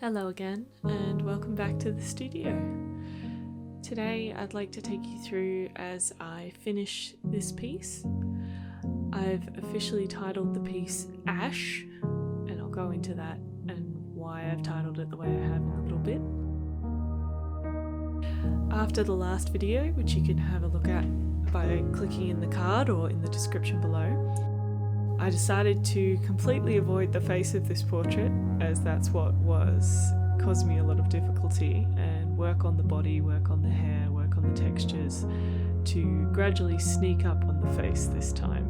Hello again, and welcome back to the studio. Today I'd like to take you through as I finish this piece. I've officially titled the piece Ash, and I'll go into that and why I've titled it the way I have in a little bit. After the last video, which you can have a look at by clicking in the card or in the description below, I decided to completely avoid the face of this portrait, as that's what caused me a lot of difficulty, and work on the body, work on the hair, work on the textures to gradually sneak up on the face this time.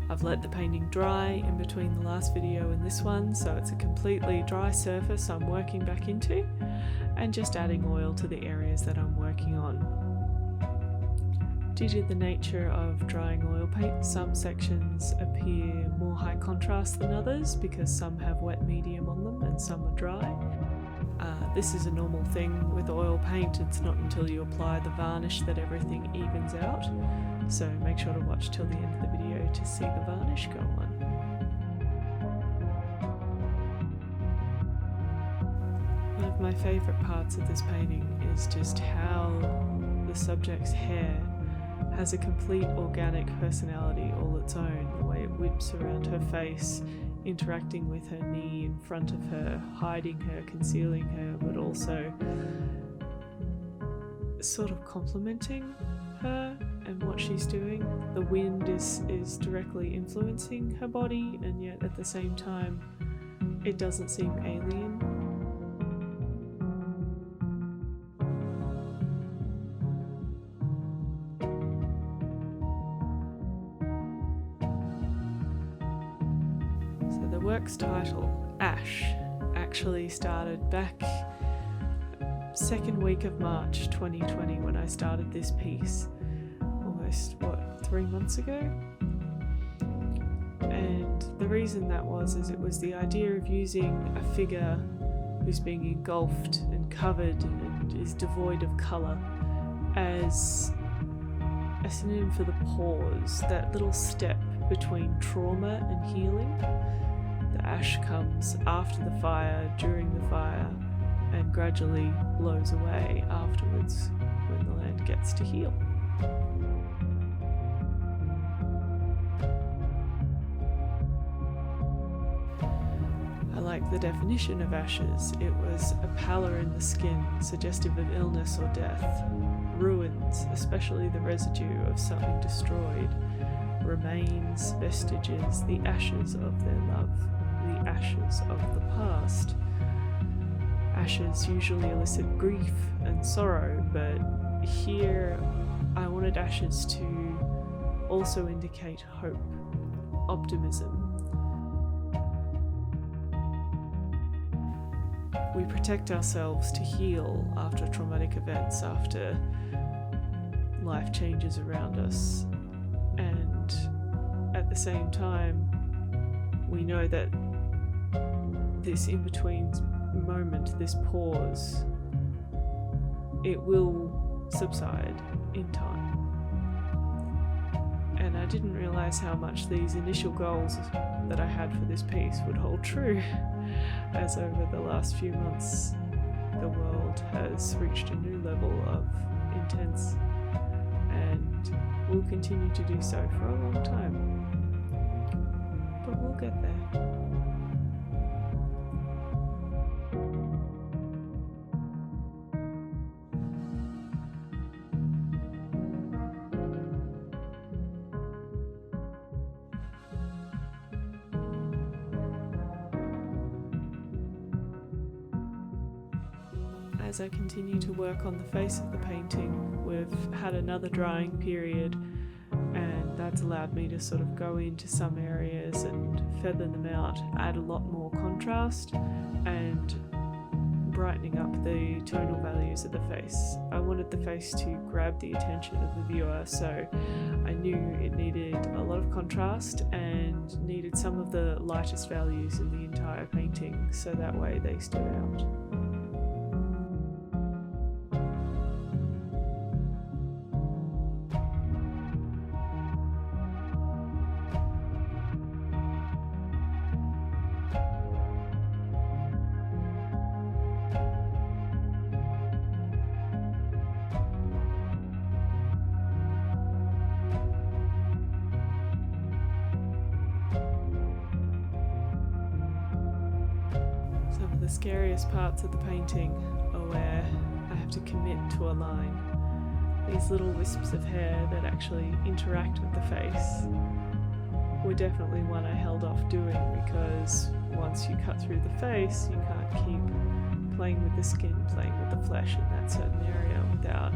I've let the painting dry in between the last video and this one, so it's a completely dry surface I'm working back into, and just adding oil to the areas that I'm working on. Due to the nature of drying oil paint, some sections appear more high contrast than others because some have wet medium on them and some are dry. This is a normal thing with oil paint. It's not until you apply the varnish that everything evens out, so make sure to watch till the end of the video to see the varnish go on. One of my favourite parts of this painting is just how the subject's hair has a complete organic personality all its own. The way it whips around her face, interacting with her knee in front of her, hiding her, concealing her, but also sort of complementing her and what she's doing. The wind is directly influencing her body, and yet at the same time it doesn't seem alien. The work's title, Ash, actually started back second week of March 2020 when I started this piece, almost 3 months ago. And the reason that is it was the idea of using a figure who's being engulfed and covered and is devoid of colour as a synonym for the pause, that little step between trauma and healing. The ash comes after the fire, during the fire, and gradually blows away afterwards when the land gets to heal. I like the definition of ashes. It was a pallor in the skin, suggestive of illness or death. Ruins, especially the residue of something destroyed. Remains, vestiges, the ashes of their love. The ashes of the past. Ashes usually elicit grief and sorrow, but here I wanted ashes to also indicate hope, optimism. We protect ourselves to heal after traumatic events, after life changes around us, and at the same time we know that this in-between moment, this pause, it will subside in time. And I didn't realise how much these initial goals that I had for this piece would hold true, as over the last few months the world has reached a new level of intense and will continue to do so for a long time. But we'll get there. As I continue to work on the face of the painting, we've had another drying period, and that's allowed me to sort of go into some areas and feather them out, add a lot more contrast and brightening up the tonal values of the face. I wanted the face to grab the attention of the viewer, so I knew it needed a lot of contrast and needed some of the lightest values in the entire painting, so that way they stood out. of the scariest parts of the painting are where I have to commit to a line. These little wisps of hair that actually interact with the face were definitely one I held off doing, because once you cut through the face, you can't keep playing with the skin, playing with the flesh in that certain area without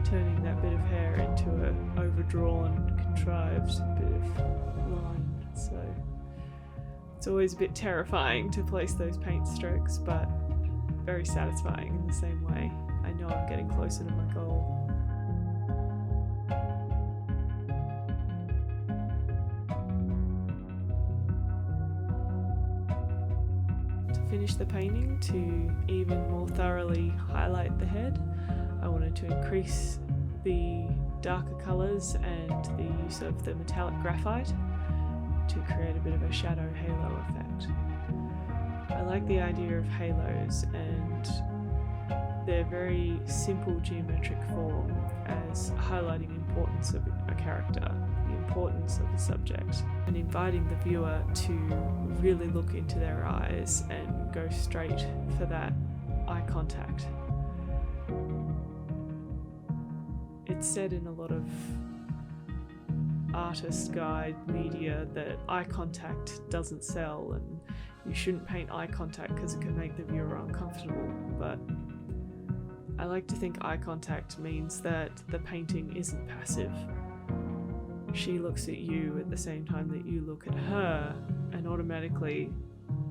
turning that bit of hair into an overdrawn, contrived bit of line. So it's always a bit terrifying to place those paint strokes, but very satisfying in the same way. I know I'm getting closer to my goal. To finish the painting, to even more thoroughly highlight the head, I wanted to increase the darker colours and the use of the metallic graphite to create a bit of a shadow halo effect. I like the idea of halos, and their very simple geometric form as highlighting the importance of a character, the importance of the subject, and inviting the viewer to really look into their eyes and go straight for that eye contact. It's said in a lot of artist guide media that eye contact doesn't sell, and you shouldn't paint eye contact because it can make the viewer uncomfortable, but I like to think eye contact means that the painting isn't passive. She looks at you at the same time that you look at her, and automatically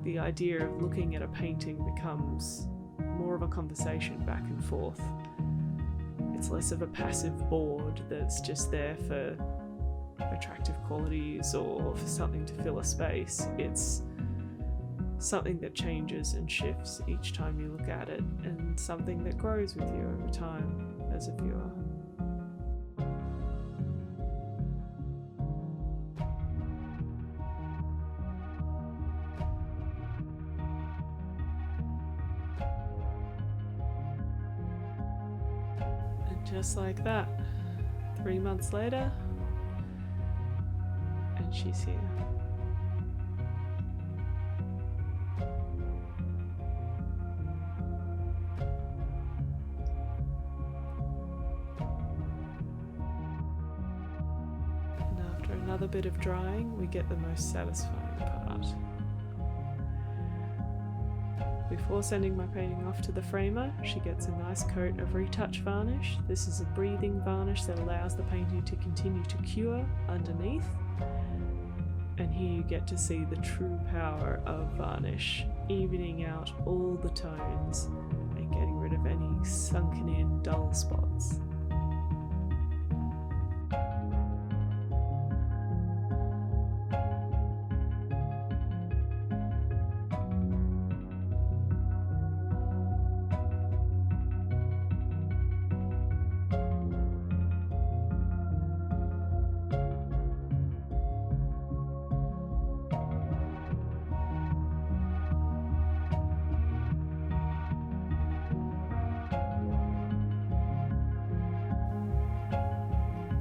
the idea of looking at a painting becomes more of a conversation back and forth. It's less of a passive board that's just there for attractive qualities or for something to fill a space. It's something that changes and shifts each time you look at it, and something that grows with you over time as a viewer. And just like that, 3 months later, and she's here. Another bit of drying, we get the most satisfying part. Before sending my painting off to the framer, she gets a nice coat of retouch varnish. This is a breathing varnish that allows the painting to continue to cure underneath. And here you get to see the true power of varnish, evening out all the tones and getting rid of any sunken in dull spots.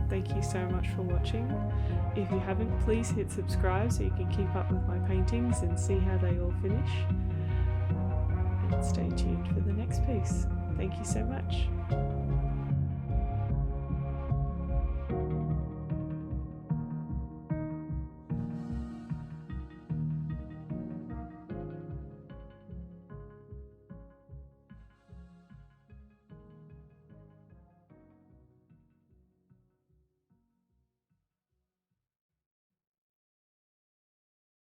Thank you so much for watching. If you haven't, please hit subscribe so you can keep up with my paintings and see how they all finish. And stay tuned for the next piece. Thank you so much.